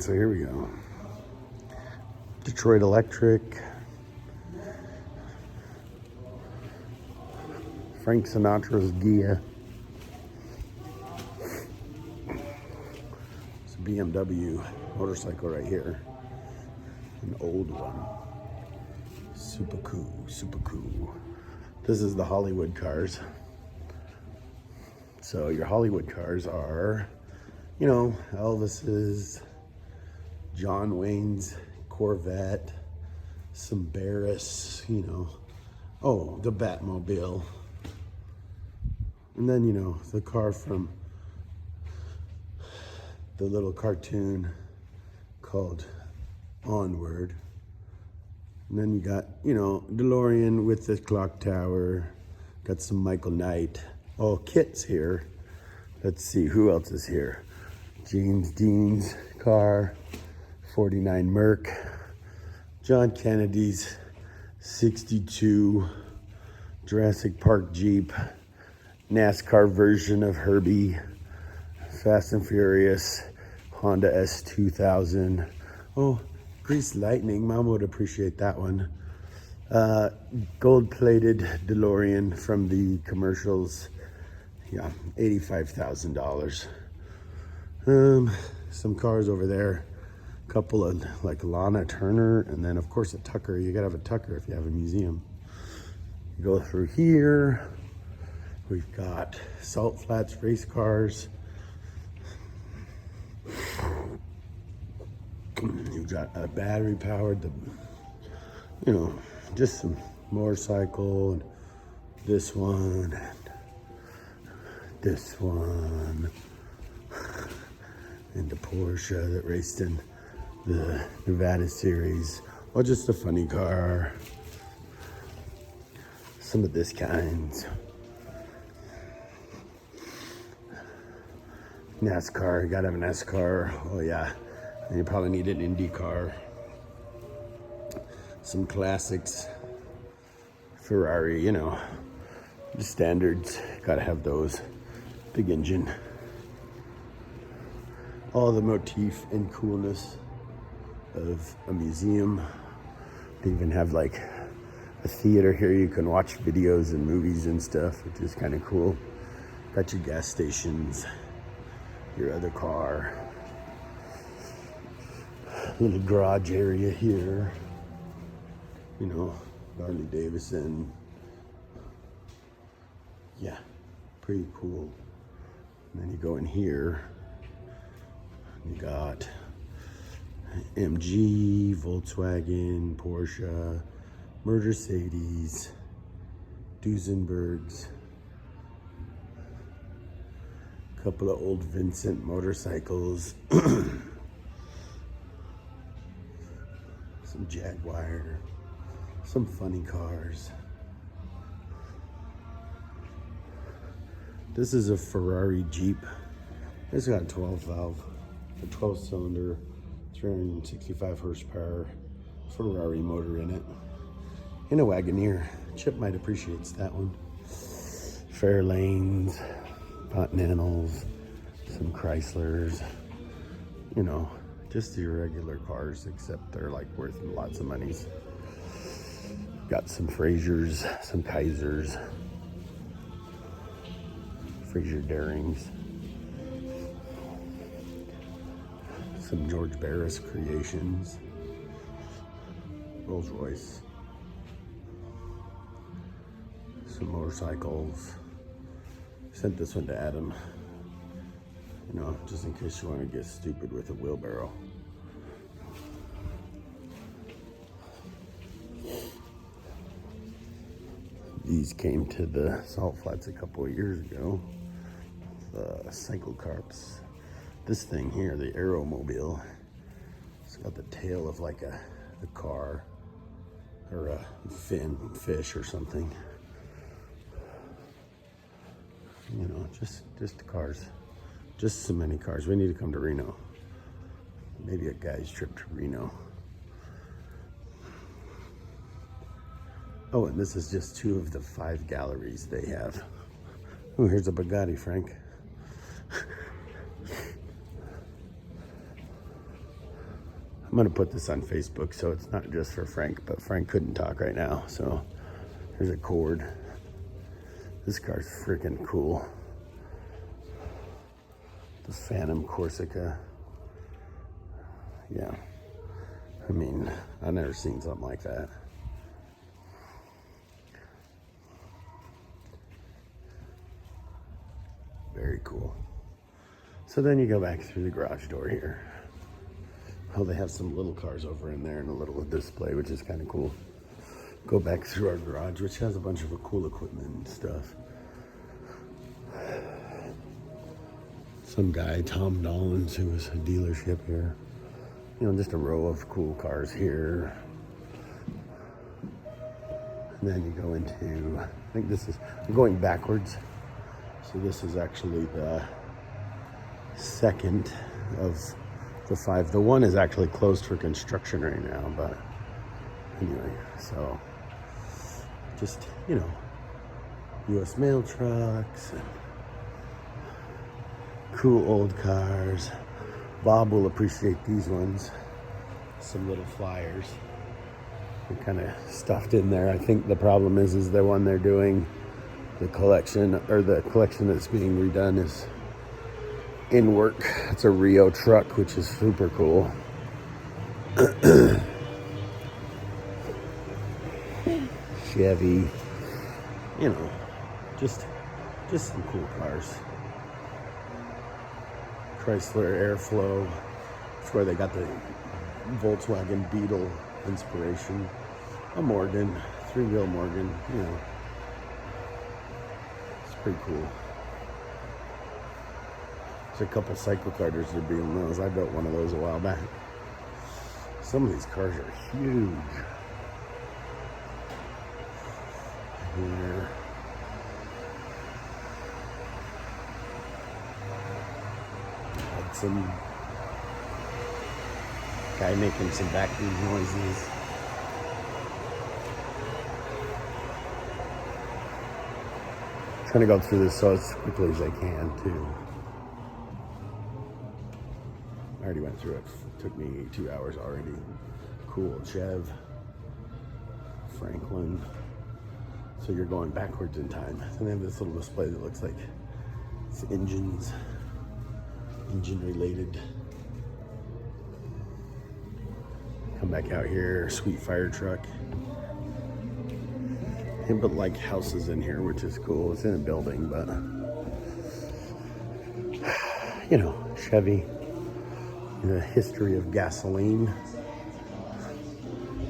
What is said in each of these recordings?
So here we go. Detroit Electric. Frank Sinatra's Gia. It's a BMW motorcycle right here. An old one. Super cool, super cool. This is the Hollywood cars. So your Hollywood cars are, you know, Elvis's, John Wayne's Corvette, some Barris, you know. Oh, the Batmobile. And then, you know, the car from the little cartoon called Onward. And then you got, you know, DeLorean with the clock tower. Got some Michael Knight. Oh, Kit's here. Let's see, who else is here? James Dean's car, 49 Merc. John Kennedy's 62 Jurassic Park Jeep. NASCAR version of Herbie. Fast and Furious Honda S2000. Oh, Grease Lightning. Mom would appreciate that one. Gold-plated DeLorean from the commercials. Yeah, $85,000. Some cars over there. A couple of like Lana Turner, and then of course a Tucker. You gotta have a Tucker if you have a museum. You go through here. We've got Salt Flats race cars. You've got a battery powered, you know, just some motorcycle, and this one, and this one, and the Porsche that raced in the Nevada series, or just a funny car. Some of this kind. NASCAR, you gotta have an NASCAR. Oh yeah, and you probably need an Indy car. Some classics. Ferrari, you know, the standards, gotta have those. Big engine. All the motif and coolness of a museum. They even have like a theater here. You can watch videos and movies and stuff, which is kind of cool. Got your gas stations, your other car. Little garage area here. You know, Harley Davidson. Yeah, pretty cool. And then you go in here. You got MG, Volkswagen, Porsche, Mercedes, Duesenbergs, a couple of old Vincent motorcycles, some Jaguar, some funny cars. This is a Ferrari Jeep. It's got a 12 valve, a 12 cylinder, 365 horsepower Ferrari motor in it. In a Wagoneer. Chip might appreciate that one. Fairlanes, Continentals, some Chryslers, you know, just your regular cars, except they're like worth lots of monies. Got some Frasers, some Kaisers, Fraser Darings, some George Barris creations, Rolls Royce, some motorcycles. Sent this one to Adam, you know, just in case you want to get stupid with a wheelbarrow. These came to the Salt Flats a couple of years ago. The Cycle Carps. This thing here, the Aeromobile, it's got the tail of like a car or a fish or something. You know, just cars. Just so many cars. We need to come to Reno. Maybe a guy's trip to Reno. Oh, and this is just 2 of the 5 galleries they have. Oh, here's a Bugatti, Frank. I'm gonna put this on Facebook, so it's not just for Frank, but Frank couldn't talk right now, so here's a cord. This car's freaking cool. The Phantom Corsica. Yeah, I mean, I've never seen something like that. Very cool. So then you go back through the garage door here. Oh, they have some little cars over in there and a little display, which is kind of cool. Go back through our garage, which has a bunch of cool equipment and stuff. Some guy, Tom Dollins, who was a dealership here. You know, just a row of cool cars here. And then you go into, I think this is, I'm going backwards. So this is actually the second of the 5. The one is actually closed for construction right now, but anyway, so just, you know, U.S. mail trucks and cool old cars. Bob will appreciate these ones. Some little flyers. They're kind of stuffed in there. I think the problem is the one they're doing, the collection that's being redone is in work. It's a Rio truck, which is super cool. Chevy, you know, just some cool cars. Chrysler Airflow. That's where they got the Volkswagen Beetle inspiration. A Morgan, 3-wheel Morgan, you know. It's pretty cool. There's a couple cycle carters that are being those. I built one of those a while back. Some of these cars are huge. Here. Some guy making some vacuum noises. Trying to go through this so as quickly as I can too. I already went through it. It took me 2 hours already. Cool Chev, Franklin. So you're going backwards in time. And they have this little display that looks like it's engines. Engine related. Come back out here, sweet fire truck. They put like houses in here, which is cool. It's in a building, but you know, Chevy. The history of gasoline.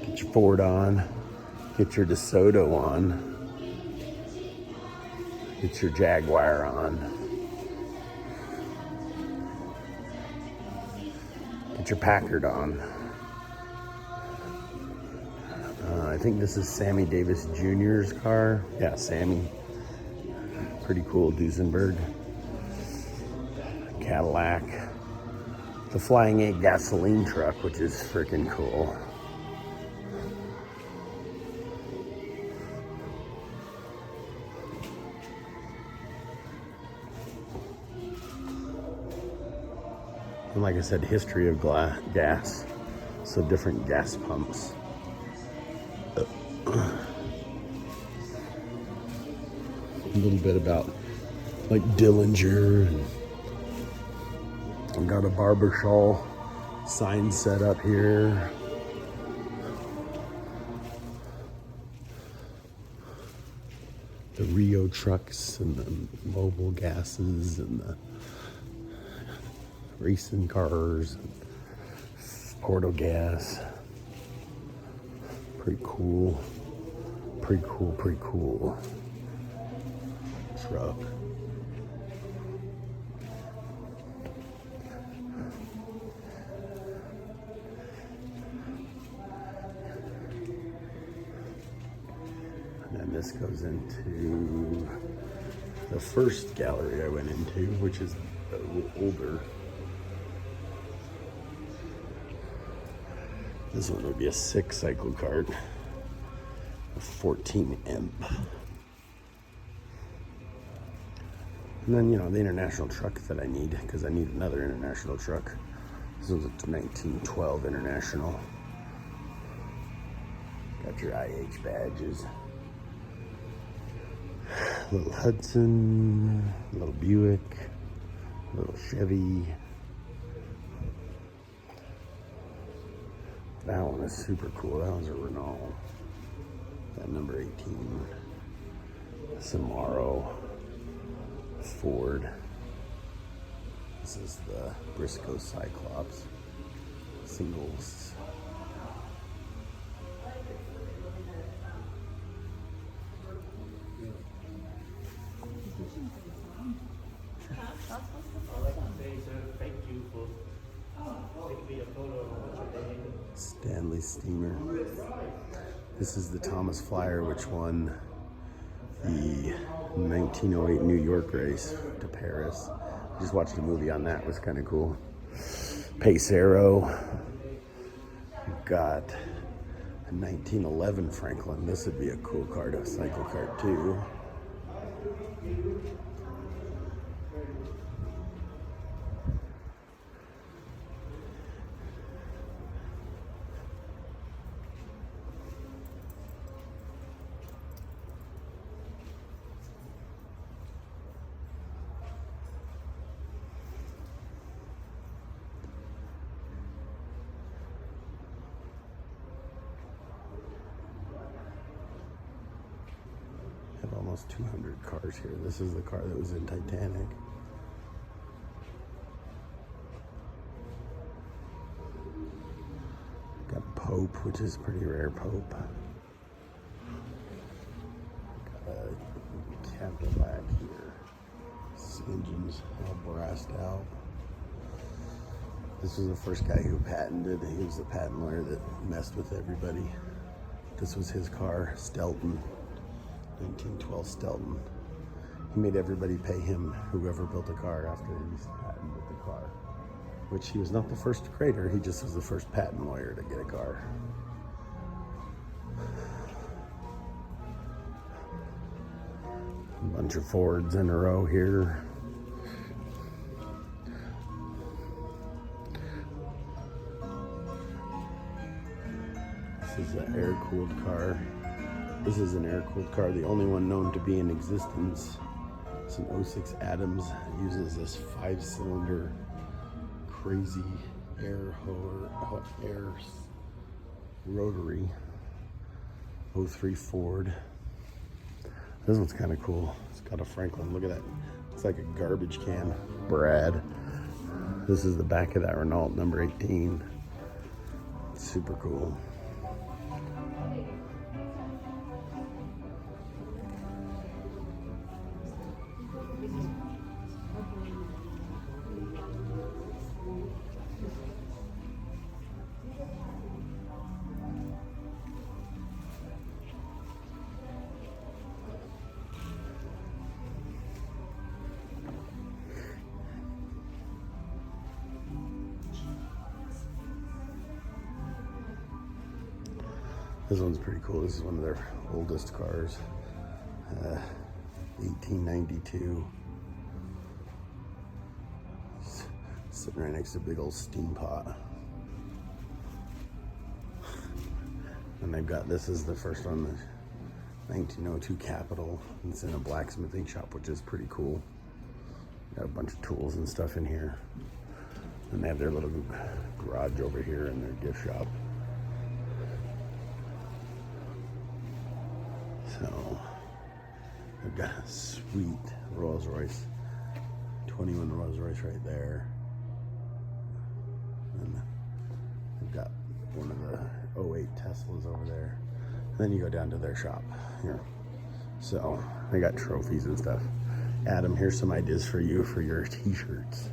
Get your Ford on. Get your DeSoto on. Get your Jaguar on. Get your Packard on. I think this is Sammy Davis Jr.'s car. Yeah, Sammy. Pretty cool. Duesenberg. Cadillac. The Flying A gasoline truck, which is freaking cool. And like I said, history of gas. So different gas pumps. A little bit about like Dillinger and got a barbershop sign set up here. The Rio trucks and the mobile gases and the racing cars, Porto gas. Pretty cool. Pretty cool, pretty cool. Truck. And then this goes into the first gallery I went into, which is a little older. This one would be a 6 cycle cart, a 14 imp. And then, you know, the international truck that I need, because I need another international truck. This was a 1912 International. Got your IH badges. Little Hudson, little Buick, little Chevy. That one is super cool. That one's a Renault. That number 18. Samaro. Ford. This is the Briscoe Cyclops. Singles. Stanley Steamer. This is the Thomas Flyer, which won the 1908 New York race to Paris. I just watched a movie on that. It was kind of cool. Pacero. Got a 1911 Franklin. This would be a cool car to cycle kart too. Have almost 200 cars here. This is the car that was in Titanic. Got Pope, which is a pretty rare Pope. Got a Cadillac here. This engine's all brassed out. This was the first guy who patented. He was the patent lawyer that messed with everybody. This was his car, Stelton. 1912 Stelton. He made everybody pay him, whoever built a car, after he patented the car. Which he was not the first creator, he just was the first patent lawyer to get a car. A bunch of Fords in a row here. This is an air-cooled car. This is an air-cooled car, the only one known to be in existence. It's an 06 Adams. It uses this 5-cylinder crazy air rotary 03 Ford. This one's kind of cool. It's got a Franklin. Look at that. It's like a garbage can. Brad. This is the back of that Renault number 18. Super cool. This one's pretty cool. This is one of their oldest cars. 1892. Sitting right next to a big old steam pot. And they've got, this is the first one, the 1902 Capitol. It's in a blacksmithing shop, which is pretty cool. Got a bunch of tools and stuff in here. And they have their little garage over here in their gift shop. So, I've got a sweet Rolls Royce, 21 Rolls Royce right there. And I've got one of the 08 Teslas over there. And then you go down to their shop here. So, they got trophies and stuff. Adam, here's some ideas for you for your t-shirts.